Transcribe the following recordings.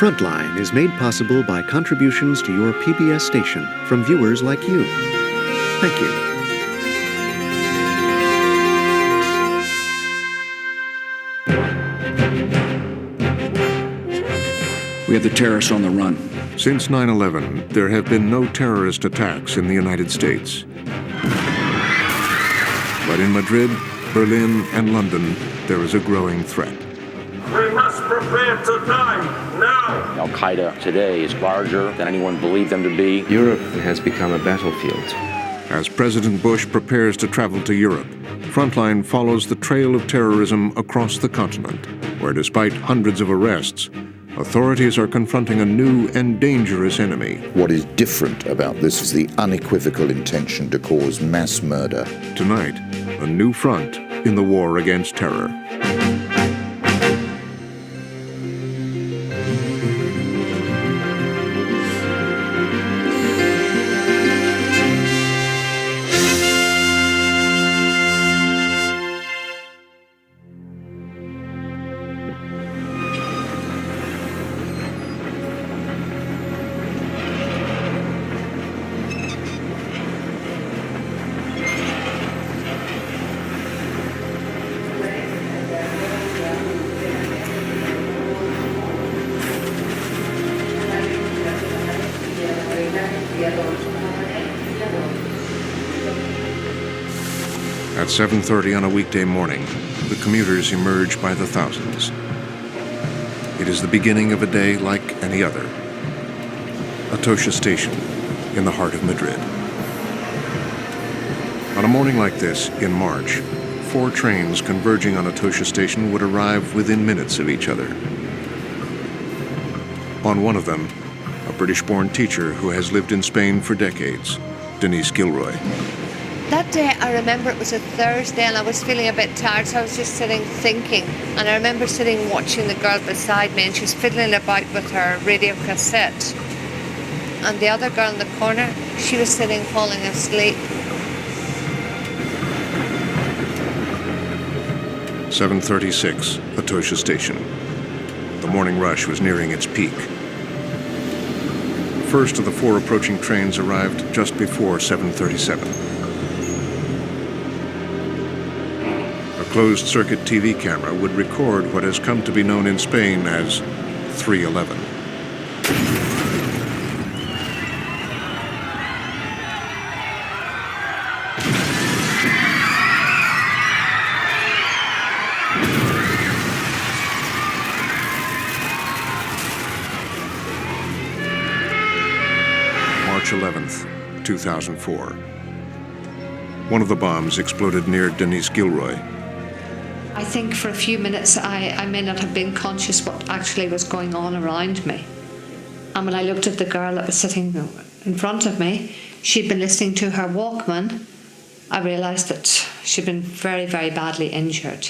Frontline is made possible by contributions to your PBS station from viewers like you. Thank you. We have the terrorists on the run. Since 9/11, there have been no terrorist attacks in the United States. But in Madrid, Berlin, and London, there is a growing threat. We must prepare to die now! Al-Qaeda today is larger than anyone believed them to be. Europe has become a battlefield. As President Bush prepares to travel to Europe, Frontline follows the trail of terrorism across the continent, where despite hundreds of arrests, authorities are confronting a new and dangerous enemy. What is different about this is the unequivocal intention to cause mass murder. Tonight, a new front in the war against terror. At 7:30 on a weekday morning, the commuters emerge by the thousands. It is the beginning of a day like any other. Atocha Station, in the heart of Madrid. On a morning like this, in March, 4 trains converging on Atocha Station would arrive within minutes of each other. On one of them, a British-born teacher who has lived in Spain for decades, Denise Gilroy. That day, I remember it was a Thursday and I was feeling a bit tired, so I was just sitting thinking. And I remember sitting watching the girl beside me, and she was fiddling about with her radio cassette. And the other girl in the corner, she was sitting falling asleep. 7:36, Atocha Station. The morning rush was nearing its peak. First of the 4 approaching trains arrived just before 7:37. A closed-circuit TV camera would record what has come to be known in Spain as 3/11. March 11th, 2004. One of the bombs exploded near Denise Gilroy. I think for a few minutes I may not have been conscious what actually was going on around me. And when I looked at the girl that was sitting in front of me, she'd been listening to her Walkman. I realised that she'd been very, very badly injured.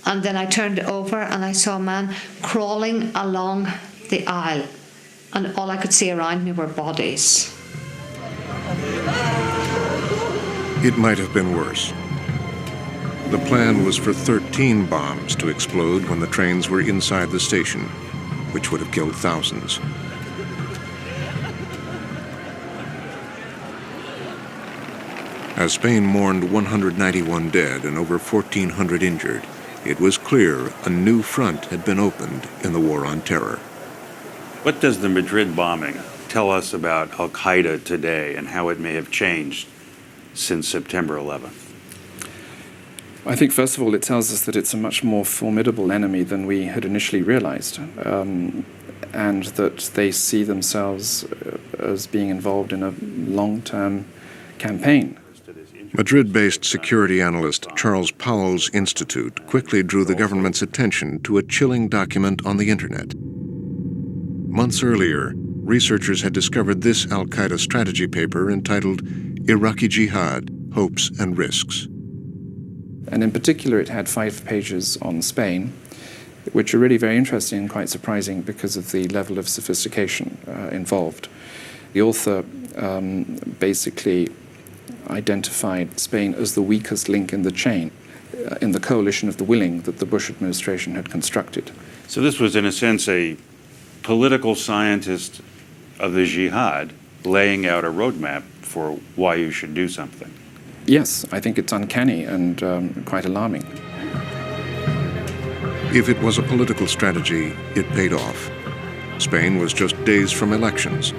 And then I turned over and I saw a man crawling along the aisle. And all I could see around me were bodies. It might have been worse. The plan was for 13 bombs to explode when the trains were inside the station, which would have killed thousands. As Spain mourned 191 dead and over 1,400 injured, it was clear a new front had been opened in the war on terror. What does the Madrid bombing tell us about Al-Qaeda today and how it may have changed since September 11th? I think, first of all, it tells us that it's a much more formidable enemy than we had initially realized, and that they see themselves as being involved in a long-term campaign. Madrid-based security analyst Charles Powell's institute quickly drew the government's attention to a chilling document on the internet. Months earlier, researchers had discovered this al-Qaeda strategy paper entitled Iraqi Jihad, Hopes and Risks. And in particular, it had 5 pages on Spain, which are really very interesting and quite surprising because of the level of sophistication involved. The author basically identified Spain as the weakest link in the chain, in the coalition of the willing that the Bush administration had constructed. So this was, in a sense, a political scientist of the jihad laying out a roadmap for why you should do something. Yes, I think it's uncanny and quite alarming. If it was a political strategy, it paid off. Spain was just days from elections,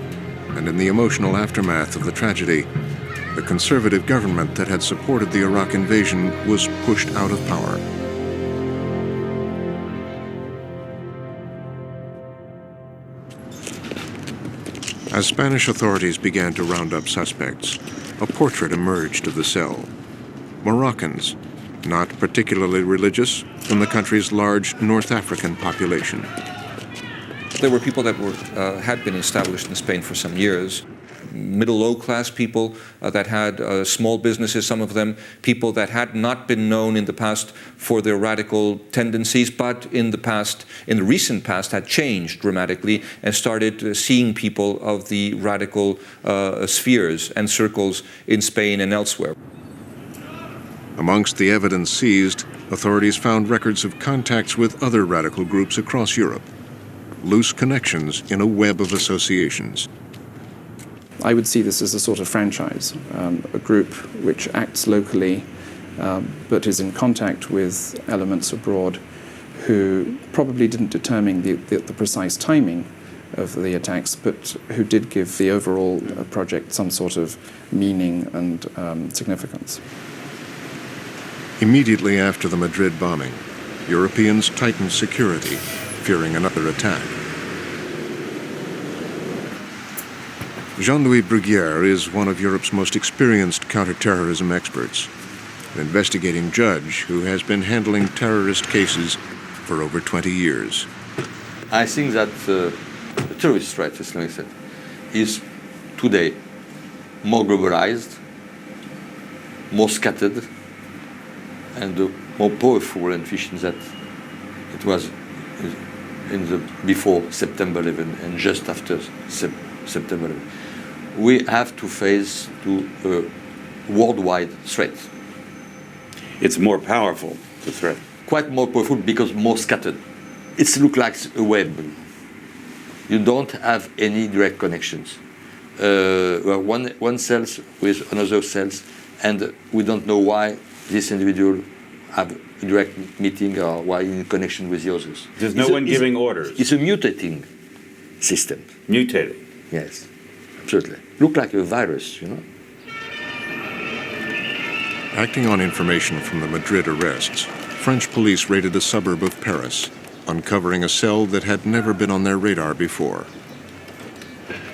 and in the emotional aftermath of the tragedy, the conservative government that had supported the Iraq invasion was pushed out of power. As Spanish authorities began to round up suspects, a portrait emerged of the cell. Moroccans, not particularly religious, from the country's large North African population. There were people that had been established in Spain for some years. Middle, low-class people that had small businesses, some of them, people that had not been known in the past for their radical tendencies, but in the recent past, had changed dramatically and started seeing people of the radical spheres and circles in Spain and elsewhere. Amongst the evidence seized, authorities found records of contacts with other radical groups across Europe, loose connections in a web of associations. I would see this as a sort of franchise, a group which acts locally but is in contact with elements abroad who probably didn't determine the precise timing of the attacks, but who did give the overall project some sort of meaning and significance. Immediately after the Madrid bombing, Europeans tightened security, fearing another attack. Jean-Louis Bruguière is one of Europe's most experienced counterterrorism experts, an investigating judge who has been handling terrorist cases for over 20 years. I think that the terrorist threat, as I said, is today more globalized, more scattered, and more powerful and efficient than it was before September 11 and just after September 11. We have to face a worldwide threat. It's more powerful, the threat. Quite more powerful because more scattered. It looks like a web. You don't have any direct connections. One cell with another cells, and we don't know why this individual have a direct meeting or why in connection with the others. There's no one giving orders. It's a mutating system. Mutating. Yes, absolutely. Look like a virus, you know. Acting on information from the Madrid arrests, French police raided a suburb of Paris, uncovering a cell that had never been on their radar before.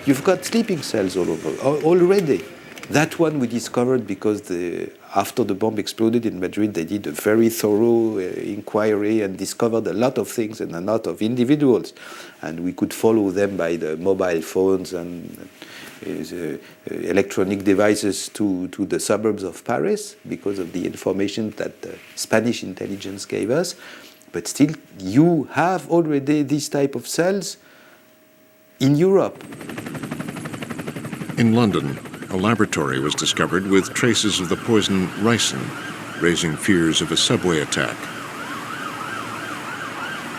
You've got sleeping cells all over already. That one we discovered because after the bomb exploded in Madrid, they did a very thorough inquiry and discovered a lot of things and a lot of individuals. And we could follow them by the mobile phones and electronic devices to the suburbs of Paris because of the information that the Spanish intelligence gave us. But still, you have already these type of cells in Europe. In London, a laboratory was discovered with traces of the poison ricin, raising fears of a subway attack.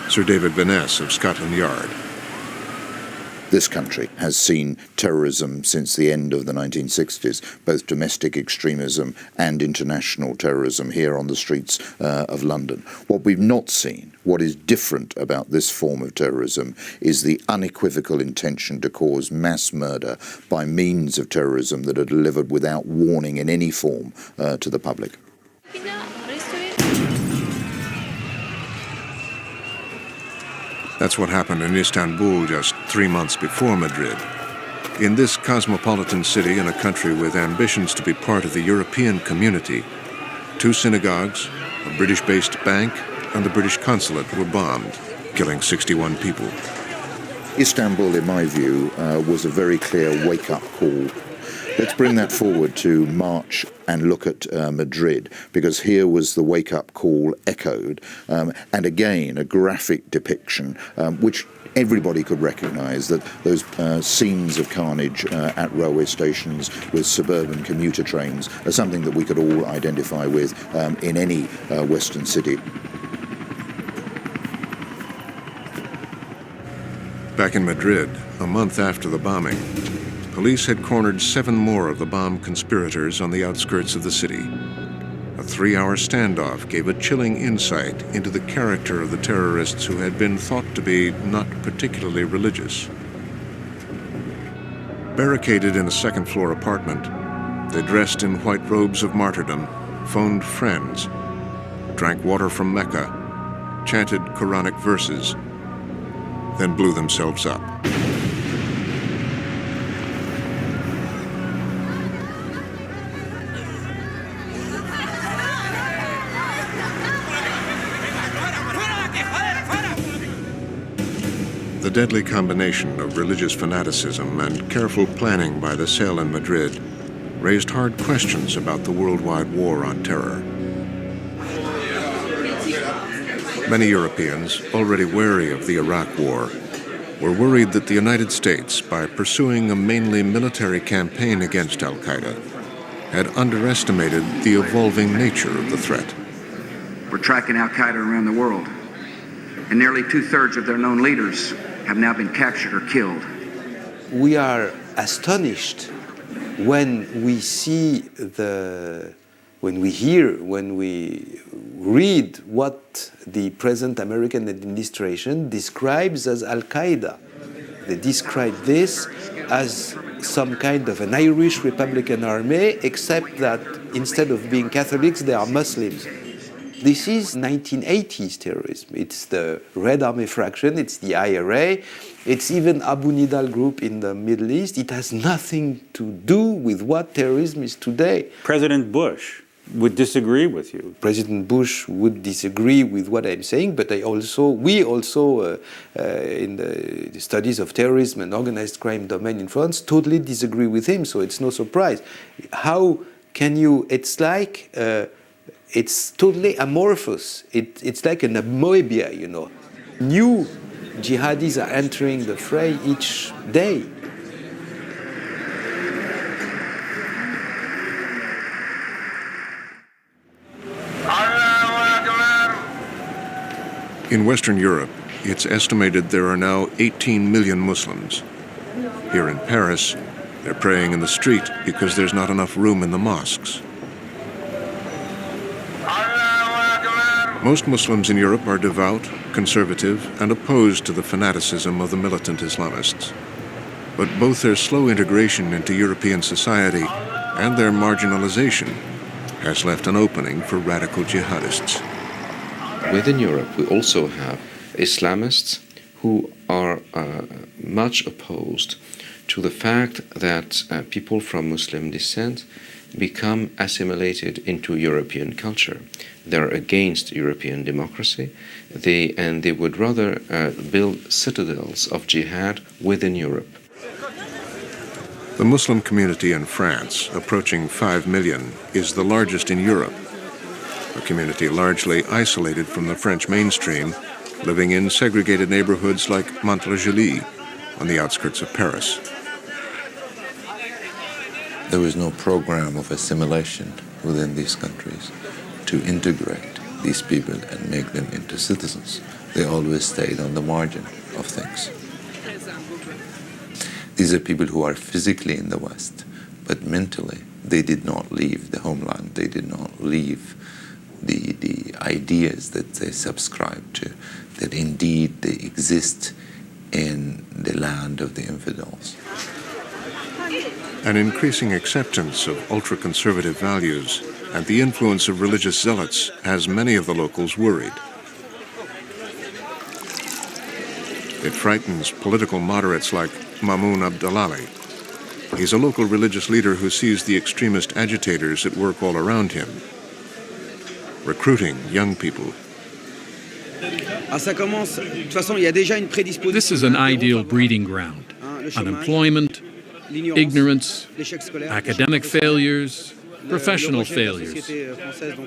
Sir David Vaness of Scotland Yard. This country has seen terrorism since the end of the 1960s, both domestic extremism and international terrorism here on the streets of London. What we've not seen, what is different about this form of terrorism, is the unequivocal intention to cause mass murder by means of terrorism that are delivered without warning in any form to the public. That's what happened in Istanbul just 3 months before Madrid. In this cosmopolitan city in a country with ambitions to be part of the European community, 2 synagogues, a British-based bank, and the British consulate were bombed, killing 61 people. Istanbul, in my view, was a very clear wake-up call. Let's bring that forward to March and look at Madrid, because here was the wake-up call echoed, and again a graphic depiction which everybody could recognise, that those scenes of carnage at railway stations with suburban commuter trains are something that we could all identify with in any Western city. Back in Madrid, a month after the bombing, police had cornered 7 more of the bomb conspirators on the outskirts of the city. A 3-hour standoff gave a chilling insight into the character of the terrorists who had been thought to be not particularly religious. Barricaded in a second-floor apartment, they dressed in white robes of martyrdom, phoned friends, drank water from Mecca, chanted Quranic verses, then blew themselves up. The deadly combination of religious fanaticism and careful planning by the cell in Madrid raised hard questions about the worldwide war on terror. Many Europeans, already wary of the Iraq War, were worried that the United States, by pursuing a mainly military campaign against al-Qaeda, had underestimated the evolving nature of the threat. We're tracking al-Qaeda around the world, and nearly 2/3 of their known leaders have now been captured or killed. We are astonished when we see when we read what the present American administration describes as Al-Qaeda. They describe this as some kind of an Irish Republican army, except that instead of being Catholics, they are Muslims. This is 1980s terrorism. It's the Red Army Fraction, it's the IRA, it's even Abu Nidal group in the Middle East. It has nothing to do with what terrorism is today. President Bush would disagree with you. President Bush would disagree with what I'm saying, but we also, in the studies of terrorism and organized crime domain in France, totally disagree with him, so it's no surprise. How can you, it's like, it's totally amorphous. It's like an amoeba, you know. New jihadis are entering the fray each day. In Western Europe, it's estimated there are now 18 million Muslims. Here in Paris, they're praying in the street because there's not enough room in the mosques. Most Muslims in Europe are devout, conservative, and opposed to the fanaticism of the militant Islamists. But both their slow integration into European society and their marginalization has left an opening for radical jihadists. Within Europe, we also have Islamists who are much opposed to the fact that people from Muslim descent become assimilated into European culture. They're against European democracy, and they would rather build citadels of jihad within Europe. The Muslim community in France, approaching 5 million, is the largest in Europe. A community largely isolated from the French mainstream, living in segregated neighborhoods like Mantes-la-Jolie on the outskirts of Paris. There was no program of assimilation within these countries to integrate these people and make them into citizens. They always stayed on the margin of things. These are people who are physically in the West, but mentally they did not leave the homeland. They did not leave the ideas that they subscribe to, that indeed they exist in the land of the infidels. An increasing acceptance of ultra-conservative values and the influence of religious zealots has many of the locals worried. It frightens political moderates like Mamoun Abdelali. He's a local religious leader who sees the extremist agitators at work all around him, recruiting young people. This is an ideal breeding ground. Unemployment, ignorance, academic failures, professional failures,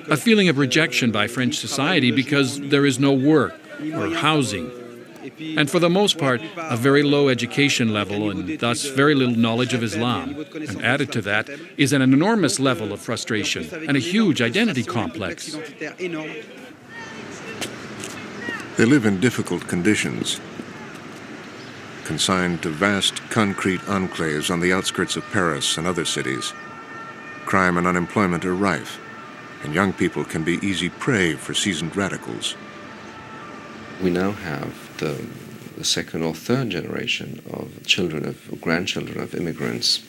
a feeling of rejection by French society because there is no work or housing, and for the most part, a very low education level and thus very little knowledge of Islam. And added to that is an enormous level of frustration and a huge identity complex. They live in difficult conditions. consigned to vast concrete enclaves on the outskirts of Paris and other cities. Crime and unemployment are rife, and young people can be easy prey for seasoned radicals. We now have the second or third generation of children of grandchildren of immigrants,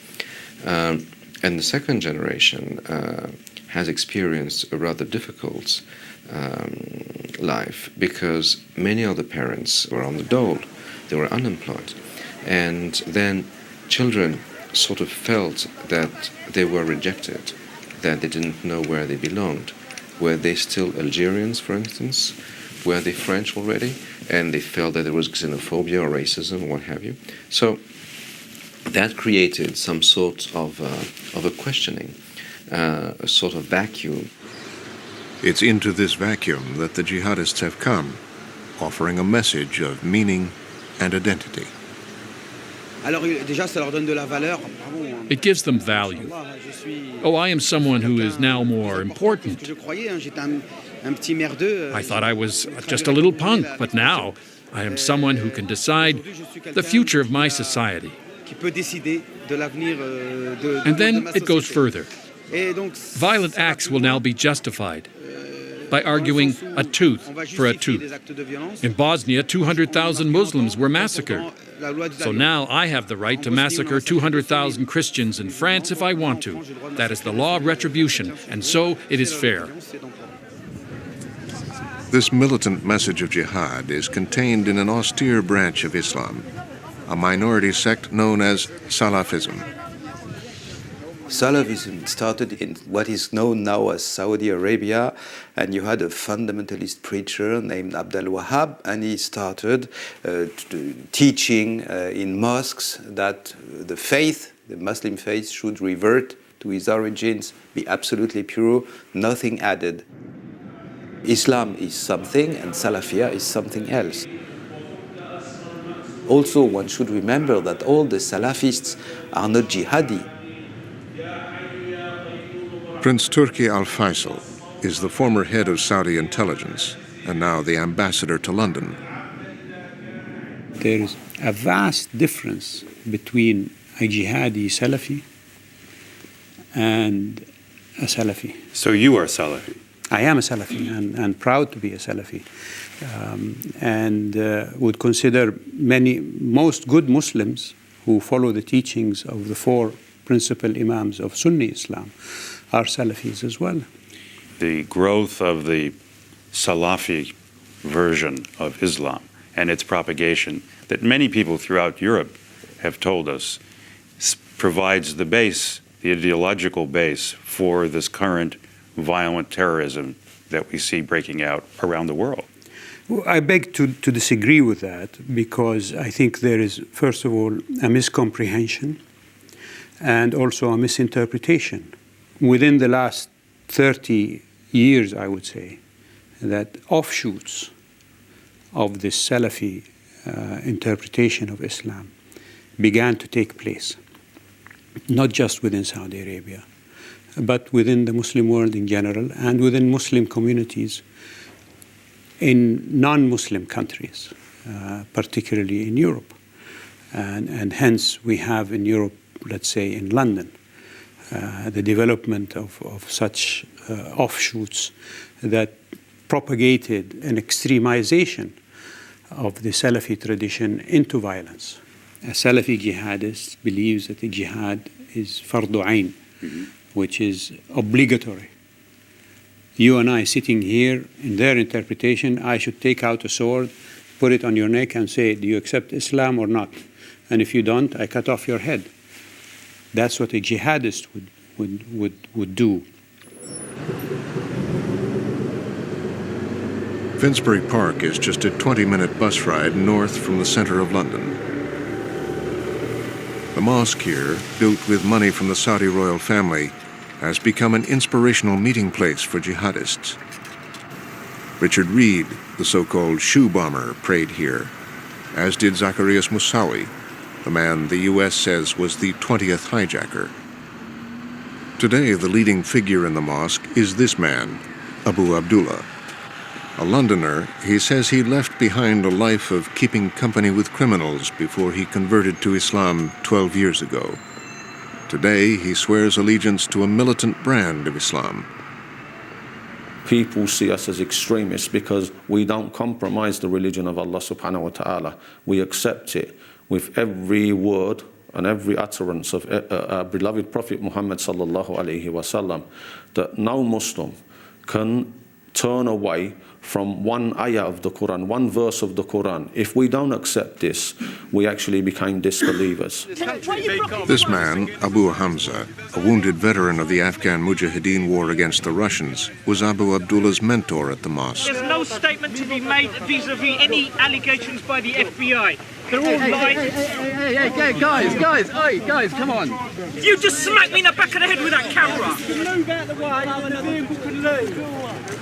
and the second generation has experienced a rather difficult life because many of the parents were on the dole, they were unemployed, and then children sort of felt that they were rejected, that they didn't know where they belonged. Were they still Algerians, for instance? Were they French already? And they felt that there was xenophobia or racism or what have you. So that created some sort of a questioning, a sort of vacuum. It's into this vacuum that the jihadists have come, offering a message of meaning and identity. It gives them value. Oh, I am someone who is now more important. I thought I was just a little punk, but now I am someone who can decide the future of my society. And then it goes further. Violent acts will now be justified by arguing a tooth for a tooth. In Bosnia, 200,000 Muslims were massacred. So now I have the right to massacre 200,000 Christians in France if I want to. That is the law of retribution, and so it is fair. This militant message of jihad is contained in an austere branch of Islam, a minority sect known as Salafism. Salafism started in what is known now as Saudi Arabia, and you had a fundamentalist preacher named Abdul Wahab, and he started teaching in mosques that the faith, the Muslim faith, should revert to its origins, be absolutely pure, nothing added. Islam is something and Salafia is something else. Also, one should remember that all the Salafists are not jihadi. Prince Turki Al Faisal is the former head of Saudi intelligence and now the ambassador to London. There is a vast difference between a jihadi Salafi and a Salafi. So you are Salafi? I am a Salafi and proud to be a Salafi, and would consider most good Muslims who follow the teachings of the four principal Imams of Sunni Islam are Salafis as well. The growth of the Salafi version of Islam and its propagation that many people throughout Europe have told us provides the base, the ideological base for this current violent terrorism that we see breaking out around the world. Well, I beg to disagree with that, because I think there is, first of all, a miscomprehension and also a misinterpretation. Within the last 30 years, I would say, that offshoots of this Salafi interpretation of Islam began to take place, not just within Saudi Arabia, but within the Muslim world in general and within Muslim communities in non-Muslim countries, particularly in Europe. And hence we have in Europe, let's say in London, the development of such offshoots that propagated an extremization of the Salafi tradition into violence. A Salafi jihadist believes that the jihad is fardu ain, which is obligatory. You and I sitting here, in their interpretation, I should take out a sword, put it on your neck and say, do you accept Islam or not? And if you don't, I cut off your head. That's what a jihadist would do. Finsbury Park is just a 20-minute bus ride north from the center of London. The mosque here, built with money from the Saudi royal family, has become an inspirational meeting place for jihadists. Richard Reed, the so-called shoe bomber, prayed here, as did Zacarias Moussaoui, the man the U.S. says was the 20th hijacker. Today, the leading figure in the mosque is this man, Abu Abdullah. A Londoner, he says he left behind a life of keeping company with criminals before he converted to Islam 12 years ago. Today, he swears allegiance to a militant brand of Islam. People see us as extremists because we don't compromise the religion of Allah subhanahu wa ta'ala. We accept it with every word and every utterance of our beloved Prophet Muhammad sallallahu alayhi wa sallam, that no Muslim can turn away from one ayah of the Quran, one verse of the Quran. If we don't accept this, we actually become disbelievers. This man, Abu Hamza, a wounded veteran of the Afghan Mujahideen war against the Russians, was Abu Abdullah's mentor at the mosque. There's no statement to be made vis-a-vis any allegations by the FBI. They're all lies. Hey, guys, come on. You just smacked me in the back of the head with that camera. Move out of the way so the vehicle can leave.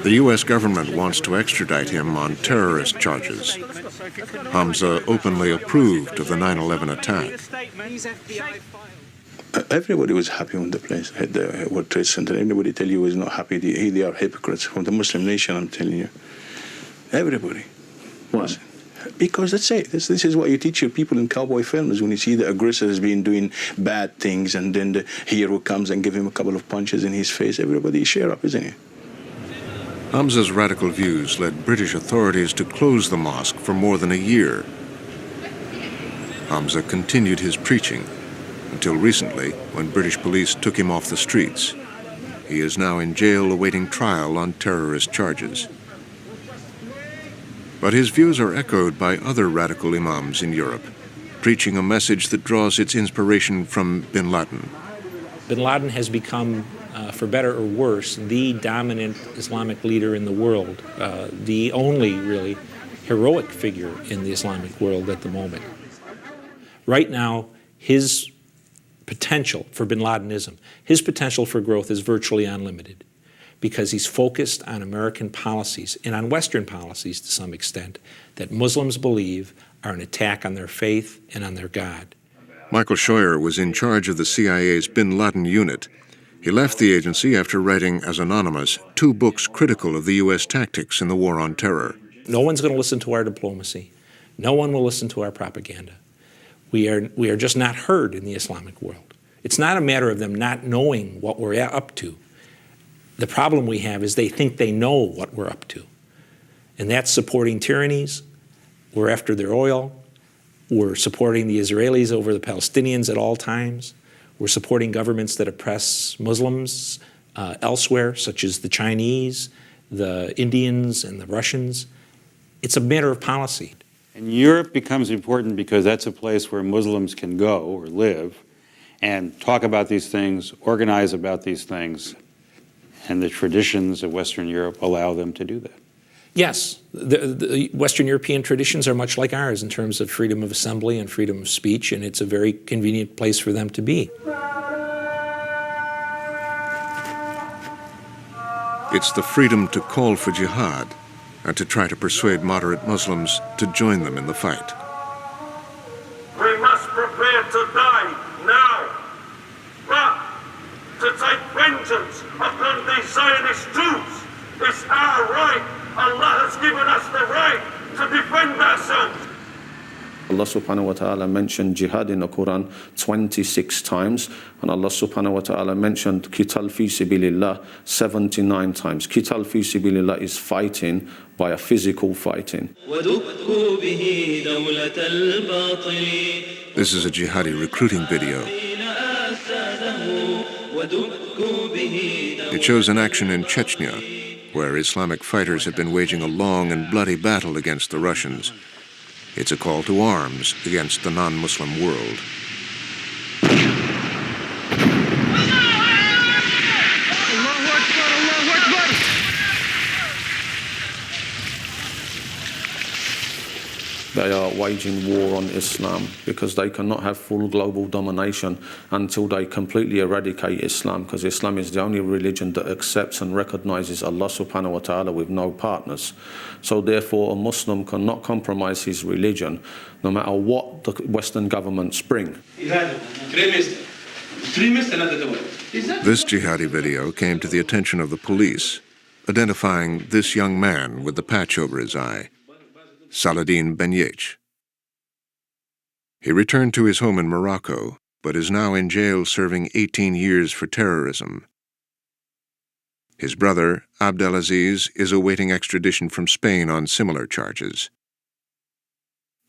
The U.S. government wants to extradite him on terrorist charges. Hamza openly approved of the 9/11 attack. Everybody was happy when the place hit the World Trade Center. Everybody tell you was not happy. They are hypocrites from the Muslim nation, I'm telling you. Everybody was. Because let's say this is what you teach your people in cowboy films when you see the aggressor has been doing bad things and then the hero comes and give him a couple of punches in his face. Everybody share up, isn't it? Hamza's radical views led British authorities to close the mosque for more than a year. Hamza continued his preaching until recently, when British police took him off the streets. He is now in jail awaiting trial on terrorist charges. But his views are echoed by other radical imams in Europe, preaching a message that draws its inspiration from bin Laden. Bin Laden has become, for better or worse, the dominant Islamic leader in the world, the only really heroic figure in the Islamic world at the moment. Right now, his potential for bin Ladenism, his potential for growth is virtually unlimited, because he's focused on American policies and on Western policies to some extent that Muslims believe are an attack on their faith and on their God. Michael Scheuer was in charge of the CIA's bin Laden unit. He left the agency after writing, as anonymous, 2 books critical of the U.S. tactics in the war on terror. No one's going to listen to our diplomacy. No one will listen to our propaganda. We are just not heard in the Islamic world. It's not a matter of them not knowing what we're up to. The problem we have is they think they know what we're up to. And that's supporting tyrannies. We're after their oil. We're supporting the Israelis over the Palestinians at all times. We're supporting governments that oppress Muslims elsewhere, such as the Chinese, the Indians, and the Russians. It's a matter of policy. And Europe becomes important because that's a place where Muslims can go or live and talk about these things, organize about these things, and the traditions of Western Europe allow them to do that. Yes, the Western European traditions are much like ours in terms of freedom of assembly and freedom of speech, and it's a very convenient place for them to be. It's the freedom to call for jihad and to try to persuade moderate Muslims to join them in the fight. We must prepare to die now, but to take vengeance upon these Zionist Jews is our right. Allah has given us the right to defend ourselves. Allah subhanahu wa ta'ala mentioned jihad in the Quran 26 times, and Allah subhanahu wa ta'ala mentioned qital fi sabilillah 79 times. Qital fi sabilillah is fighting by a physical fighting. This is a jihadi recruiting video. It shows an action in Chechnya, where Islamic fighters have been waging a long and bloody battle against the Russians. It's a call to arms against the non-Muslim world. They are waging war on Islam because they cannot have full global domination until they completely eradicate Islam, because Islam is the only religion that accepts and recognizes Allah subhanahu wa ta'ala with no partners. So therefore a Muslim cannot compromise his religion no matter what the Western governments bring. This jihadi video came to the attention of the police. identifying this young man with the patch over his eye, Saladin Benyech. He returned to his home in Morocco, but is now in jail serving 18 years for terrorism. His brother, Abdelaziz, is awaiting extradition from Spain on similar charges.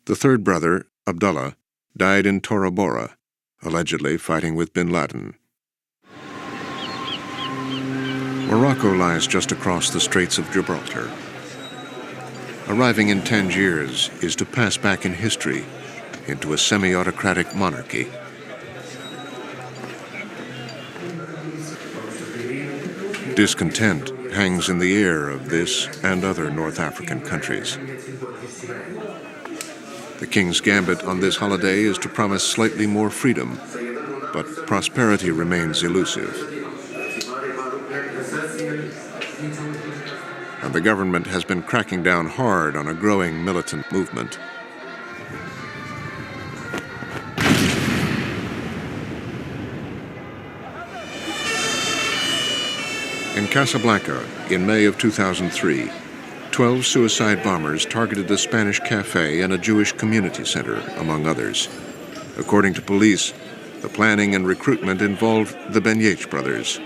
The third brother, Abdullah, died in Tora Bora, allegedly fighting with bin Laden. Morocco lies just across the Straits of Gibraltar. Arriving in Tangiers is to pass back in history into a semi-autocratic monarchy. Discontent hangs in the air of this and other North African countries. The King's gambit on this holiday is to promise slightly more freedom, but prosperity remains elusive. And the government has been cracking down hard on a growing militant movement. In Casablanca, in May of 2003, 12 suicide bombers targeted a Spanish cafe and a Jewish community center, among others. According to police, the planning and recruitment involved the Benyech brothers.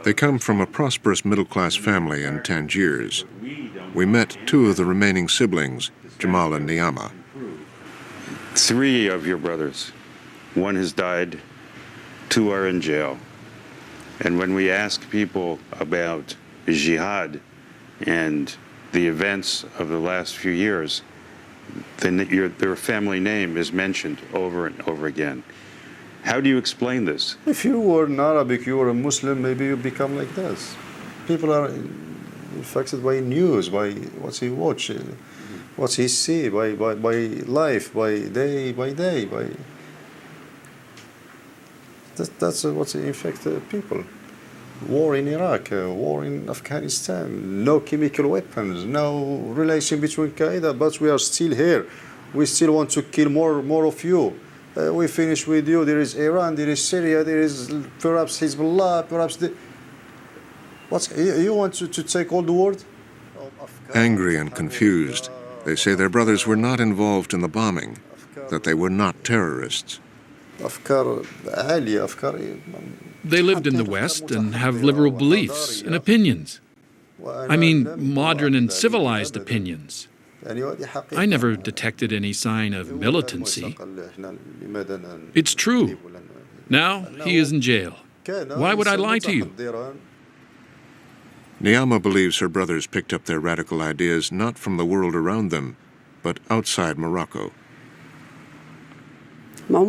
They come from a prosperous middle-class family in Tangiers. We met two of the remaining siblings, Jamal and Niama. 3 of your brothers. 1 has died. 2 are in jail. And when we ask people about jihad and the events of the last few years, then their family name is mentioned over and over again. How do you explain this? If you were an Arabic, you were a Muslim, maybe you become like this. People are affected by news, by what he watch, what he see, by life, by day. That's what infects people. War in Iraq, war in Afghanistan, no chemical weapons, no relation between Qaeda, but we are still here. We still want to kill more of you. We finish with you. There is Iran, there is Syria, there is perhaps Hezbollah, perhaps you want to take all the world? Angry and confused, they say their brothers were not involved in the bombing, that they were not terrorists. They lived in the West and have liberal beliefs and opinions. I mean, modern and civilized opinions. I never detected any sign of militancy. It's true. Now he is in jail. Why would I lie to you? Niama believes her brothers picked up their radical ideas not from the world around them, but outside Morocco. We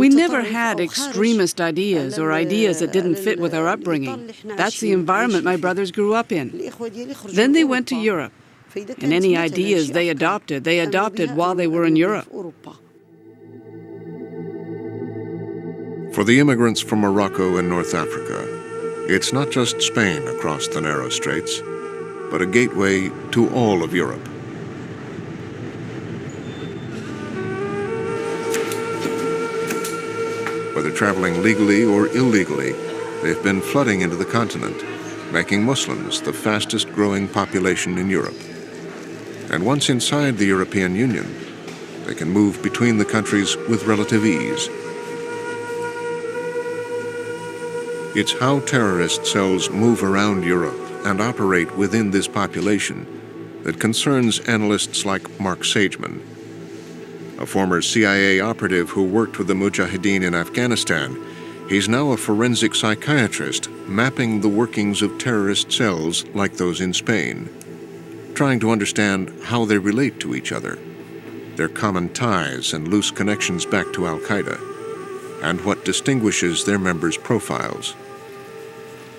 never had extremist ideas or ideas that didn't fit with our upbringing. That's the environment my brothers grew up in. Then they went to Europe, and any ideas they adopted while they were in Europe. For the immigrants from Morocco and North Africa, it's not just Spain across the narrow straits, but a gateway to all of Europe. Whether traveling legally or illegally, they've been flooding into the continent, making Muslims the fastest growing population in Europe. And once inside the European Union, they can move between the countries with relative ease. It's how terrorist cells move around Europe and operate within this population that concerns analysts like Mark Sageman, a former CIA operative who worked with the Mujahideen in Afghanistan. He's now a forensic psychiatrist mapping the workings of terrorist cells like those in Spain, trying to understand how they relate to each other, their common ties and loose connections back to Al-Qaeda, and what distinguishes their members' profiles.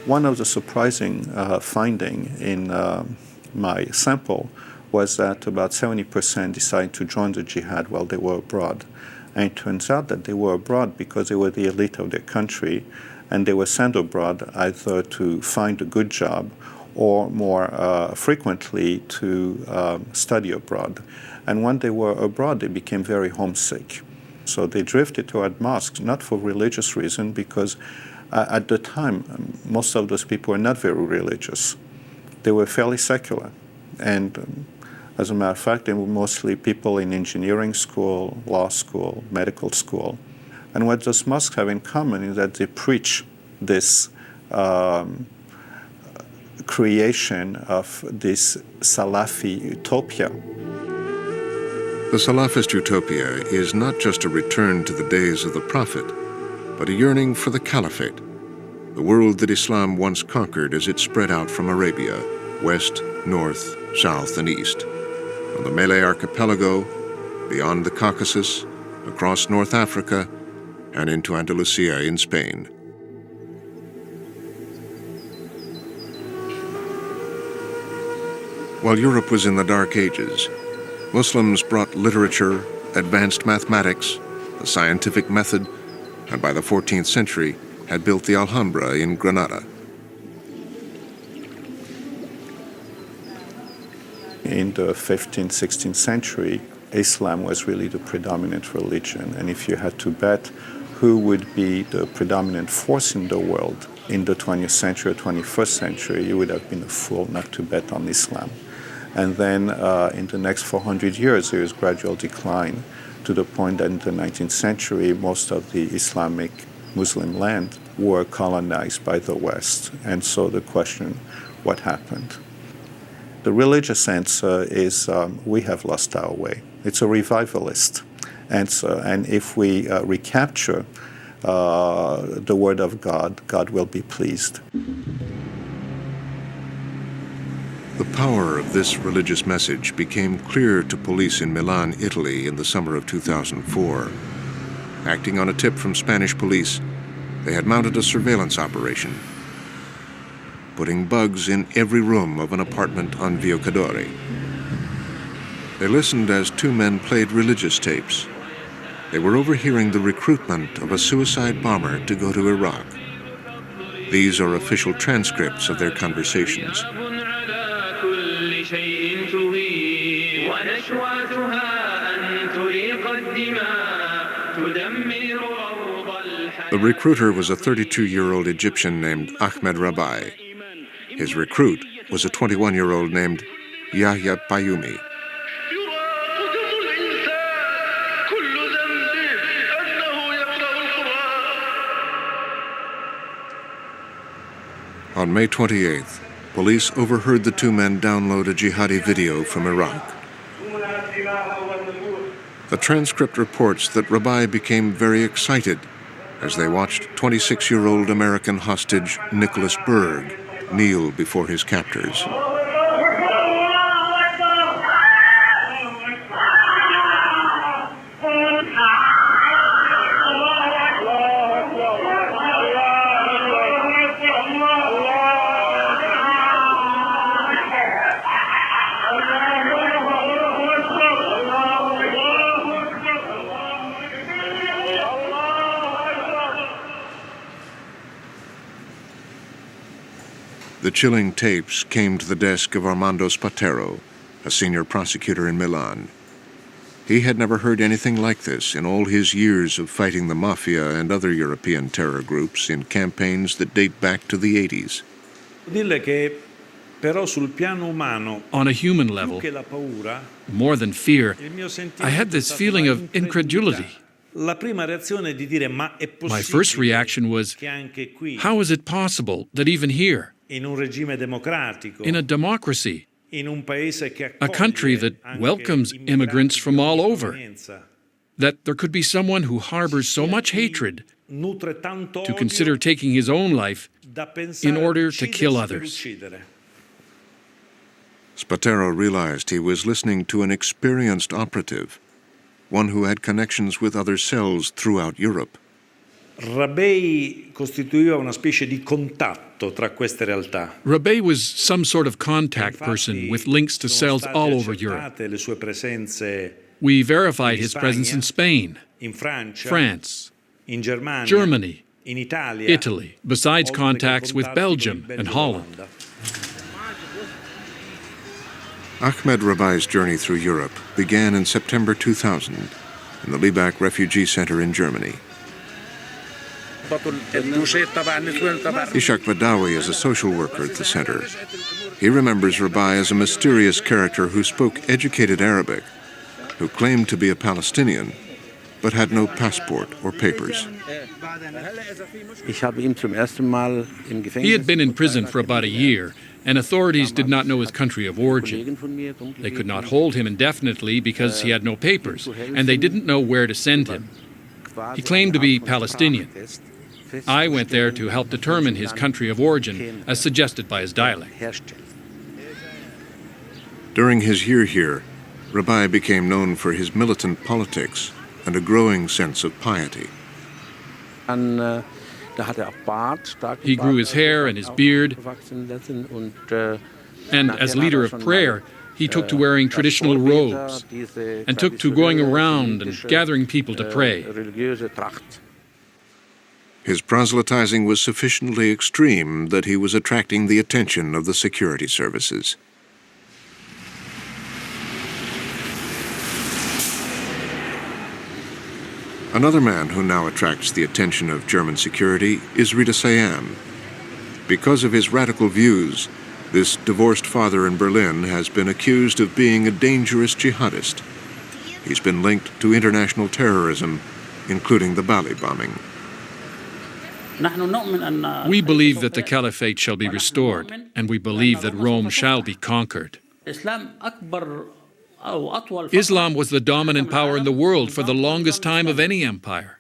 One of the surprising findings in my sample was that about 70% decided to join the jihad while they were abroad. And it turns out that they were abroad because they were the elite of their country, and they were sent abroad either to find a good job or more frequently to study abroad. And when they were abroad, they became very homesick. So they drifted toward mosques, not for religious reason, because at the time, most of those people were not very religious. They were fairly secular. And as a matter of fact, they were mostly people in engineering school, law school, medical school. And what those mosques have in common is that they preach this creation of this Salafi utopia. The Salafist utopia is not just a return to the days of the Prophet, but a yearning for the Caliphate, the world that Islam once conquered as it spread out from Arabia, west, north, south, and east, from the Malay Archipelago, beyond the Caucasus, across North Africa, and into Andalusia in Spain. While Europe was in the Dark Ages, Muslims brought literature, advanced mathematics, the scientific method, and by the 14th century had built the Alhambra in Granada. In the 15th, 16th century, Islam was really the predominant religion. And if you had to bet who would be the predominant force in the world in the 20th century or 21st century, you would have been a fool not to bet on Islam. And then in the next 400 years, there is gradual decline to the point that in the 19th century, most of the Islamic Muslim land were colonized by the West. And so the question, what happened? The religious answer is we have lost our way. It's a revivalist answer. And if we recapture the word of God, God will be pleased. The power of this religious message became clear to police in Milan, Italy in the summer of 2004. Acting on a tip from Spanish police, they had mounted a surveillance operation, putting bugs in every room of an apartment on Via Cadore. They listened as two men played religious tapes. They were overhearing the recruitment of a suicide bomber to go to Iraq. These are official transcripts of their conversations. The recruiter was a 32-year-old Egyptian named Ahmed Rabai. His recruit was a 21-year-old named Yahya Payumi. On May 28th, police overheard the two men download a jihadi video from Iraq. The transcript reports that Rabai became very excited as they watched 26-year-old American hostage Nicholas Berg kneel before his captors. The chilling tapes came to the desk of Armando Spatero, a senior prosecutor in Milan. He had never heard anything like this in all his years of fighting the mafia and other European terror groups in campaigns that date back to the 80s. On a human level, more than fear, I had this feeling of incredulity. My first reaction was, how is it possible that even here, in a democracy, a country that welcomes immigrants from all over, that there could be someone who harbors so much hatred to consider taking his own life in order to kill others. Spatero realized he was listening to an experienced operative, one who had connections with other cells throughout Europe. Rabai costituiva una specie di contatto tra queste realtà. Rabai was some sort of contact person with links to cells all over Europe. Le sue presenze We verified his presence in Spain, in Francia, France, in Germania, Germany, in Italia, Italy, besides contacts with Belgium and Holland. Ahmed Rabai's journey through Europe began in September 2000 in the Libak Refugee Center in Germany. Ishak Badawi is a social worker at the center. He remembers Rabai as a mysterious character who spoke educated Arabic, who claimed to be a Palestinian, but had no passport or papers. He had been in prison for about a year, and authorities did not know his country of origin. They could not hold him indefinitely because he had no papers, and they didn't know where to send him. He claimed to be Palestinian. I went there to help determine his country of origin, as suggested by his dialect. During his year here, Rabai became known for his militant politics and a growing sense of piety. He grew his hair and his beard, and as leader of prayer, he took to wearing traditional robes and took to going around and gathering people to pray. His proselytizing was sufficiently extreme that he was attracting the attention of the security services. Another man who now attracts the attention of German security is Rida Sayam. Because of his radical views, this divorced father in Berlin has been accused of being a dangerous jihadist. He's been linked to international terrorism, including the Bali bombing. We believe that the caliphate shall be restored, and we believe that Rome shall be conquered. Islam was the dominant power in the world for the longest time of any empire.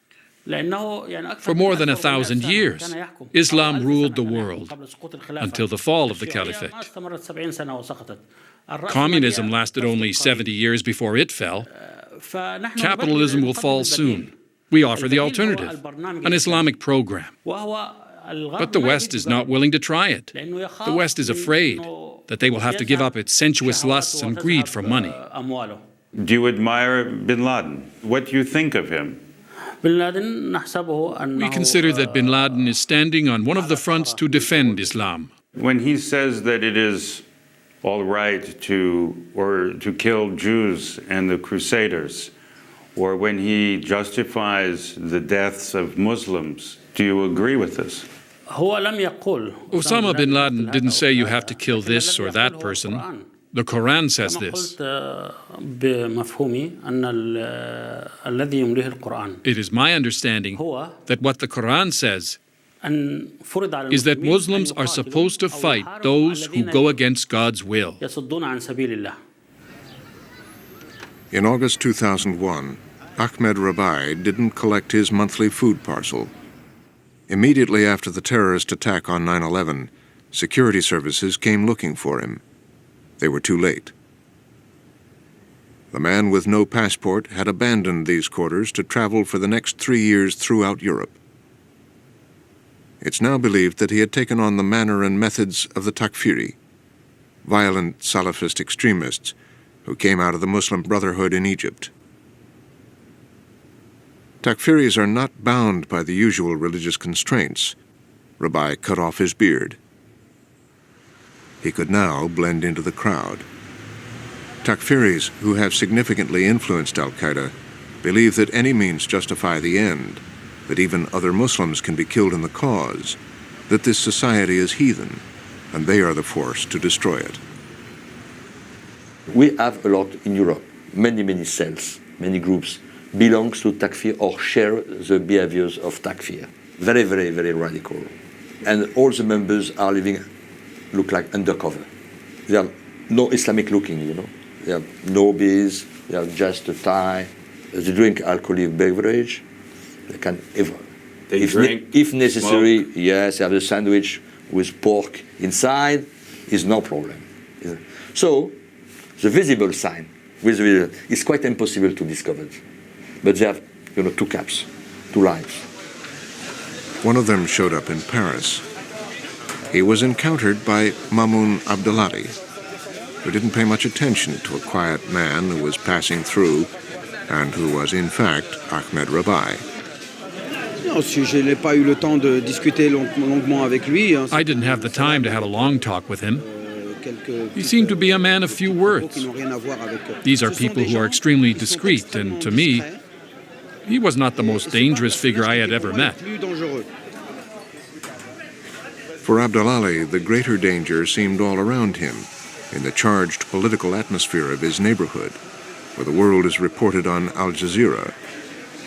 For more than 1,000 years, Islam ruled the world until the fall of the caliphate. Communism lasted only 70 years before it fell. Capitalism will fall soon. We offer the alternative, an Islamic program. But the West is not willing to try it. The West is afraid that they will have to give up its sensuous lusts and greed for money. Do you admire bin Laden? What do you think of him? We consider that bin Laden is standing on one of the fronts to defend Islam. When he says that it is all right to kill Jews and the Crusaders, or when he justifies the deaths of Muslims, do you agree with this? Osama bin Laden didn't say you have to kill this or that person. The Quran says this. It is my understanding that what the Quran says is that Muslims are supposed to fight those who go against God's will. In August 2001, Ahmed Rabai didn't collect his monthly food parcel. Immediately after the terrorist attack on 9/11, security services came looking for him. They were too late. The man with no passport had abandoned these quarters to travel for the next 3 years throughout Europe. It's now believed that he had taken on the manner and methods of the Takfiri, violent Salafist extremists who came out of the Muslim Brotherhood in Egypt. Takfiris are not bound by the usual religious constraints. Rabai cut off his beard. He could now blend into the crowd. Takfiris, who have significantly influenced al-Qaeda, believe that any means justify the end, that even other Muslims can be killed in the cause, that this society is heathen, and they are the force to destroy it. We have a lot in Europe, many cells, many groups, belongs to Takfir or share the behaviors of Takfir. Very radical. And all the members are living, look like undercover. They are no Islamic looking, you know. They have no beards, they have just a tie. They drink alcoholic beverage. They can, if necessary, smoke. Yes, they have a sandwich with pork inside, is no problem. So, the visible sign is quite impossible to discover. But they have, two caps, two lives. One of them showed up in Paris. He was encountered by Mamoun Abdelhadi, who didn't pay much attention to a quiet man who was passing through and who was, in fact, Ahmed Rabai. I didn't have the time to have a long talk with him. He seemed to be a man of few words. These are people who are extremely discreet, and to me, He was not the most dangerous figure I had ever met. For Abdulali, the greater danger seemed all around him, in the charged political atmosphere of his neighborhood, where the world is reported on Al Jazeera,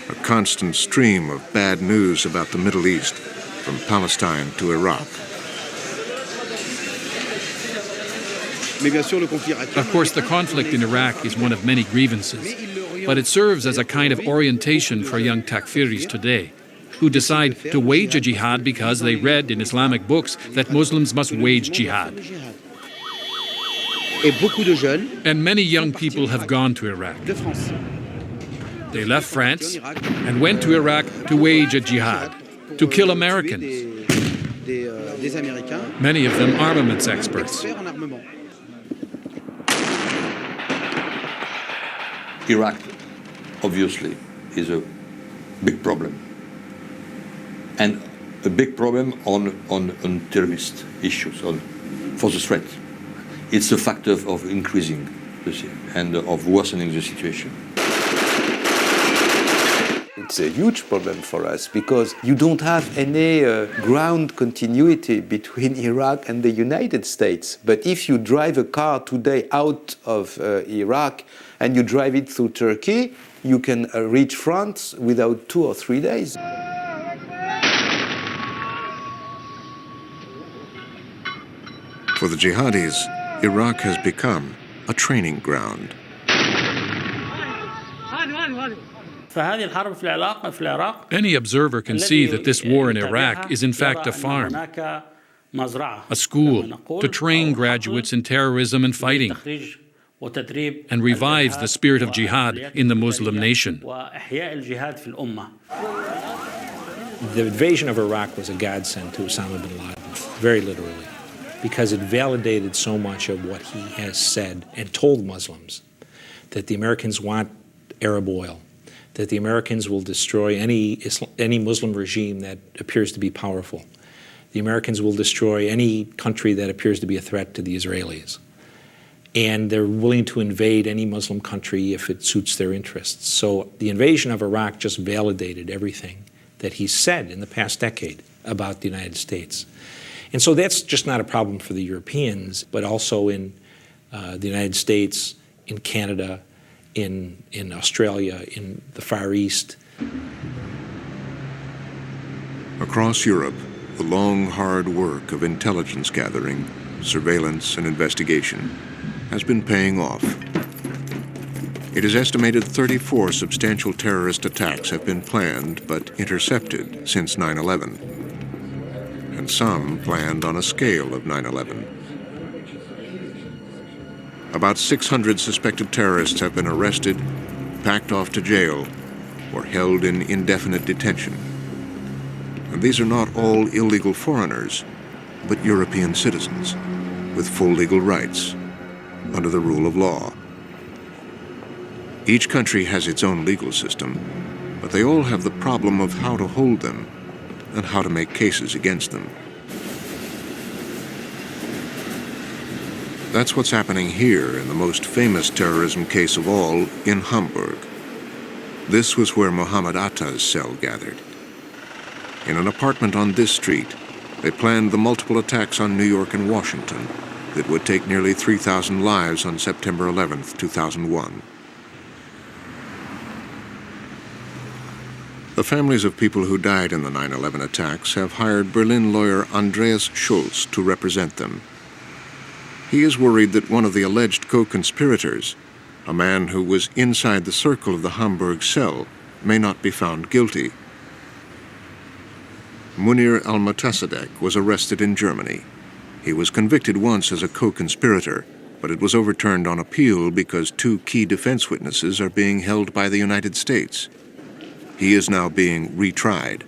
a constant stream of bad news about the Middle East, from Palestine to Iraq. Of course, the conflict in Iraq is one of many grievances, but it serves as a kind of orientation for young takfiris today, who decide to wage a jihad because they read in Islamic books that Muslims must wage jihad. And many young people have gone to Iraq. They left France and went to Iraq to wage a jihad, to kill Americans. Many of them armaments experts. Iraq, obviously, is a big problem. And a big problem on terrorist issues, for the threat. It's a factor of increasing and of worsening the situation. It's a huge problem for us because you don't have any ground continuity between Iraq and the United States. But if you drive a car today out of Iraq and you drive it through Turkey, you can reach France without 2 or 3 days. For the jihadis, Iraq has become a training ground. Any observer can see that this war in Iraq is in fact a farm, a school to train graduates in terrorism and fighting, and revives the spirit of jihad in the Muslim nation. The invasion of Iraq was a godsend to Osama bin Laden, very literally, because it validated so much of what he has said and told Muslims, that the Americans want Arab oil, that the Americans will destroy any Muslim regime that appears to be powerful. The Americans will destroy any country that appears to be a threat to the Israelis. And they're willing to invade any Muslim country if it suits their interests. So the invasion of Iraq just validated everything that he said in the past decade about the United States. And so that's just not a problem for the Europeans, but also in the United States, in Canada, in Australia, in the Far East. Across Europe, the long, hard work of intelligence gathering, surveillance, and investigation has been paying off. It is estimated 34 substantial terrorist attacks have been planned but intercepted since 9/11, and some planned on a scale of 9/11. About 600 suspected terrorists have been arrested, packed off to jail, or held in indefinite detention. And these are not all illegal foreigners, but European citizens with full legal rights under the rule of law. Each country has its own legal system, but they all have the problem of how to hold them and how to make cases against them. That's what's happening here in the most famous terrorism case of all, in Hamburg. This was where Mohammed Atta's cell gathered. In an apartment on this street, they planned the multiple attacks on New York and Washington that would take nearly 3,000 lives on September 11th, 2001. The families of people who died in the 9/11 attacks have hired Berlin lawyer Andreas Schulz to represent them. He is worried that one of the alleged co-conspirators, a man who was inside the circle of the Hamburg cell, may not be found guilty. Munir al-Mutasaddiq was arrested in Germany. He was convicted once as a co-conspirator, but it was overturned on appeal because 2 key defense witnesses are being held by the United States. He is now being retried.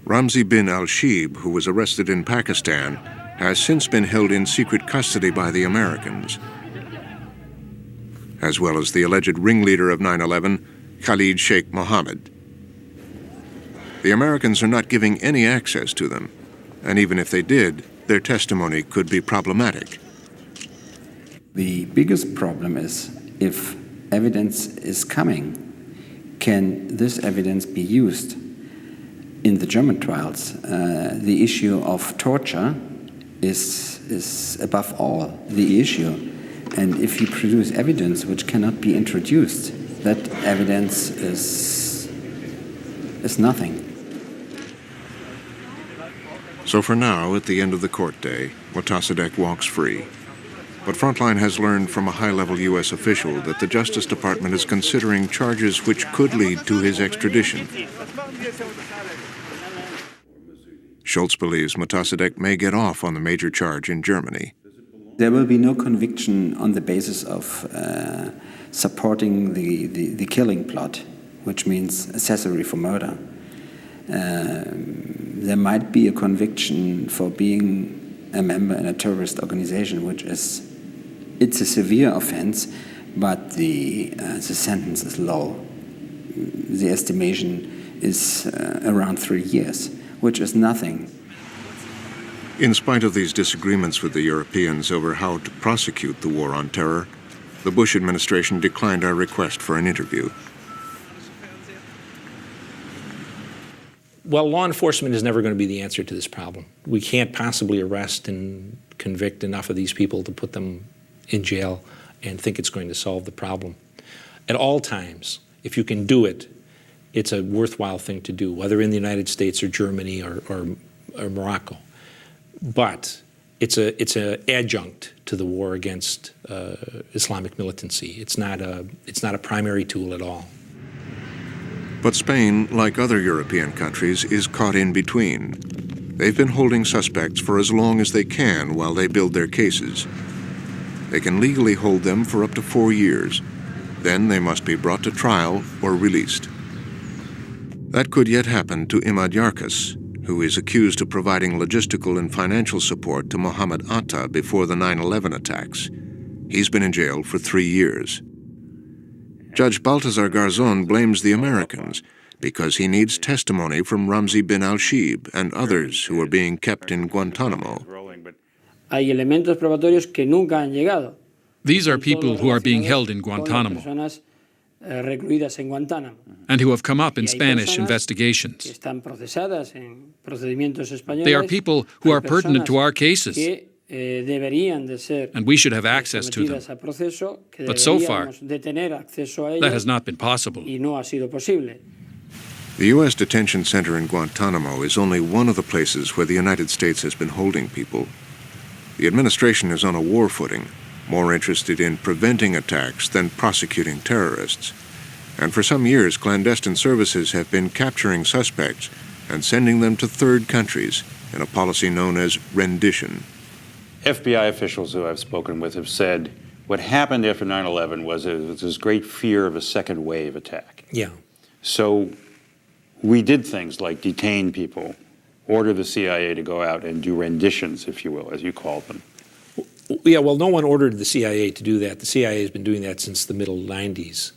Ramzi bin al-Shib, who was arrested in Pakistan, has since been held in secret custody by the Americans, as well as the alleged ringleader of 9/11, Khalid Sheikh Mohammed. The Americans are not giving any access to them, and even if they did, their testimony could be problematic. The biggest problem is if evidence is coming, can this evidence be used in the German trials? The issue of torture is above all the issue. And if you produce evidence which cannot be introduced, that evidence is nothing. So for now, at the end of the court day, Motassadegh walks free. But Frontline has learned from a high-level U.S. official that the Justice Department is considering charges which could lead to his extradition. Schultz believes Motassadegh may get off on the major charge in Germany. There will be no conviction on the basis of supporting the killing plot, which means accessory for murder. There might be a conviction for being a member in a terrorist organization, it's a severe offense, but the sentence is low. The estimation is around 3 years, which is nothing. In spite of these disagreements with the Europeans over how to prosecute the war on terror, the Bush administration declined our request for an interview. Well, law enforcement is never going to be the answer to this problem. We can't possibly arrest and convict enough of these people to put them in jail and think it's going to solve the problem. At all times, if you can do it, it's a worthwhile thing to do, whether in the United States or Germany or Morocco. But it's an adjunct to the war against Islamic militancy. It's not a primary tool at all. But Spain, like other European countries, is caught in between. They've been holding suspects for as long as they can while they build their cases. They can legally hold them for up to 4 years. Then they must be brought to trial or released. That could yet happen to Imad Yarkas, who is accused of providing logistical and financial support to Mohammed Atta before the 9/11 attacks. He's been in jail for 3 years. Judge Baltazar Garzon blames the Americans because he needs testimony from Ramzi bin al-Shibh and others who are being kept in Guantanamo. Hay elementos probatorios que nunca han llegado. These are people who are being held in Guantanamo Recluidas en Guantánamo. and who have come up in Spanish investigations. Están procesadas en procedimientos españoles. They are people who are pertinent to our cases, Que deberían de ser and we should have access to them. sometidas a proceso, que But so far, deberíamos de tener acceso a ellas, that has not been possible. y no ha sido posible. The U.S. detention center in Guantanamo is only one of the places where the United States has been holding people. The administration is on a war footing, more interested in preventing attacks than prosecuting terrorists. And for some years, clandestine services have been capturing suspects and sending them to third countries in a policy known as rendition. FBI officials who I've spoken with have said what happened after 9/11 was this great fear of a second wave attack. Yeah. So we did things like detain people, order the CIA to go out and do renditions, if you will, as you called them. Yeah, well, no one ordered the CIA to do that. The CIA has been doing that since the middle 90s,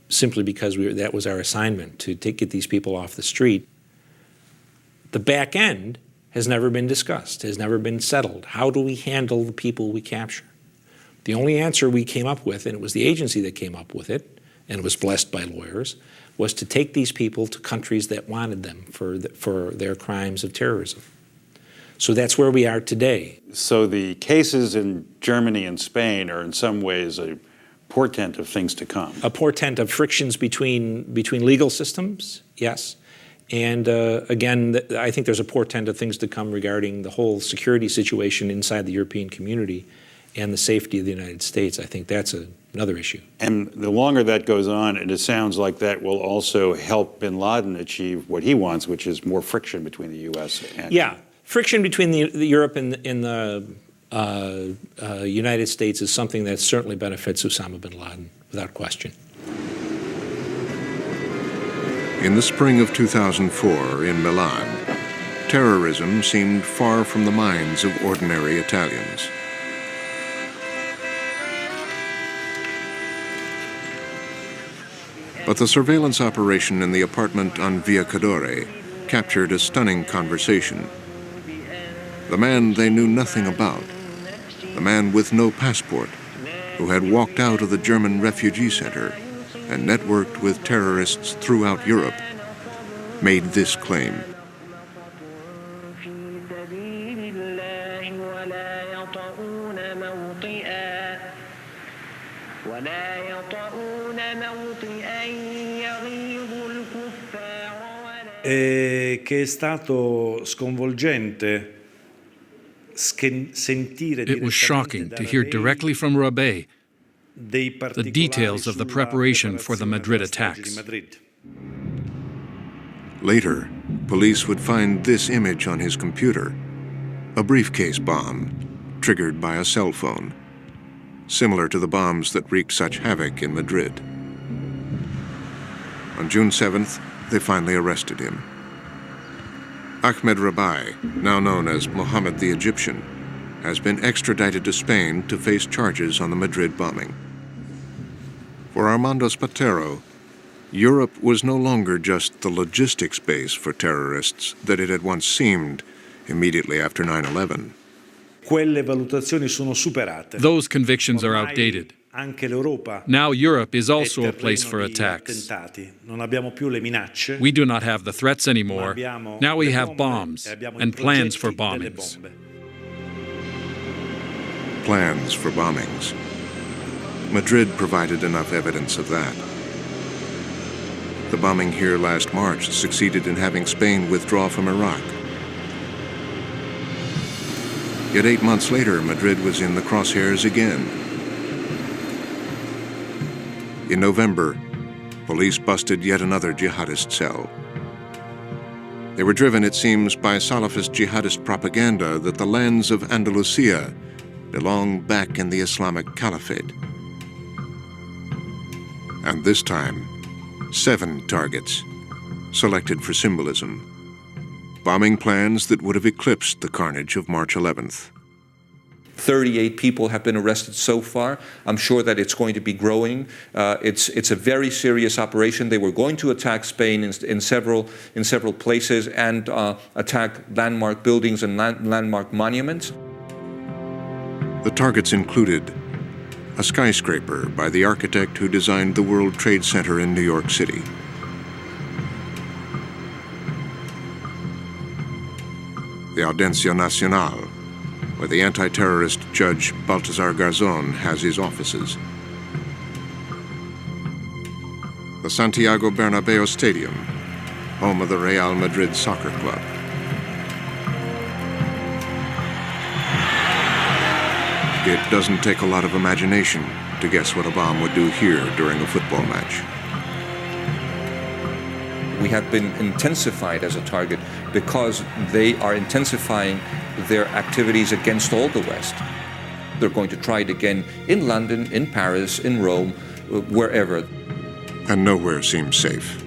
simply because that was our assignment, to get these people off the street. The back end has never been discussed, has never been settled. How do we handle the people we capture? The only answer we came up with, and it was the agency that came up with it, and it was blessed by lawyers, was to take these people to countries that wanted them for their crimes of terrorism. So that's where we are today. So the cases in Germany and Spain are in some ways a portent of things to come. A portent of frictions between legal systems, yes. And again, I think there's a portent of things to come regarding the whole security situation inside the European community and the safety of the United States. I think that's another issue. And the longer that goes on, and it sounds like that will also help bin Laden achieve what he wants, which is more friction between the U.S. and... Yeah, friction between the Europe and the United States is something that certainly benefits Osama bin Laden, without question. In the spring of 2004 in Milan, terrorism seemed far from the minds of ordinary Italians. But the surveillance operation in the apartment on Via Cadore captured a stunning conversation. The man they knew nothing about, the man with no passport, who had walked out of the German refugee center, and networked with terrorists throughout Europe, made this claim. Che è stato sconvolgente sentire It was shocking to hear directly from Rabe the details of the preparation for the Madrid attacks. Later, police would find this image on his computer, a briefcase bomb triggered by a cell phone, similar to the bombs that wreaked such havoc in Madrid. On June 7th, they finally arrested him. Ahmed Rabai, now known as Mohammed the Egyptian, has been extradited to Spain to face charges on the Madrid bombing. For Armando Spatero, Europe was no longer just the logistics base for terrorists that it had once seemed immediately after 9/11. Quelle valutazioni sono superate. Those convictions are outdated. Anche l'Europa Now Europe is also a place for attacks. Non abbiamo più le minacce. We do not have the threats anymore. Now we have bombs and plans for bombings. Plans for bombings. Madrid provided enough evidence of that. The bombing here last March succeeded in having Spain withdraw from Iraq. Yet 8 months later, Madrid was in the crosshairs again. In November, police busted yet another jihadist cell. They were driven, it seems, by Salafist jihadist propaganda that the lands of Andalusia belong back in the Islamic Caliphate. And this time, 7 targets, selected for symbolism. Bombing plans that would have eclipsed the carnage of March 11th. 38 people have been arrested so far. I'm sure that it's going to be growing. It's a very serious operation. They were going to attack Spain in several places and attack landmark buildings and landmark monuments. The targets included a skyscraper by the architect who designed the World Trade Center in New York City, the Audiencia Nacional, where the anti-terrorist judge Baltasar Garzón has his offices, the Santiago Bernabéu Stadium, home of the Real Madrid soccer club, It doesn't take a lot of imagination to guess what a bomb would do here during a football match. We have been intensified as a target because they are intensifying their activities against all the West. They're going to try it again in London, in Paris, in Rome, wherever. And nowhere seems safe.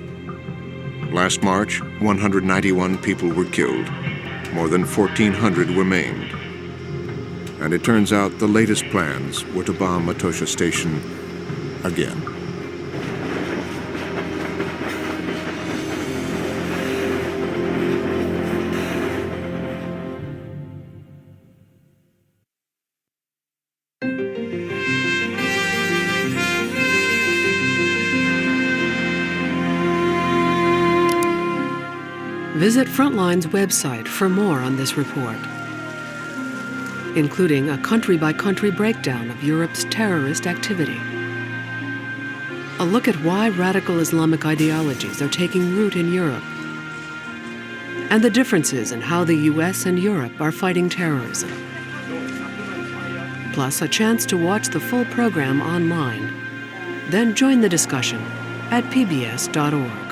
Last March, 191 people were killed. More than 1,400 were maimed. And it turns out the latest plans were to bomb Atosha Station again. Visit Frontline's website for more on this report, including a country-by-country breakdown of Europe's terrorist activity, a look at why radical Islamic ideologies are taking root in Europe, and the differences in how the US and Europe are fighting terrorism. Plus, a chance to watch the full program online. Then join the discussion at pbs.org.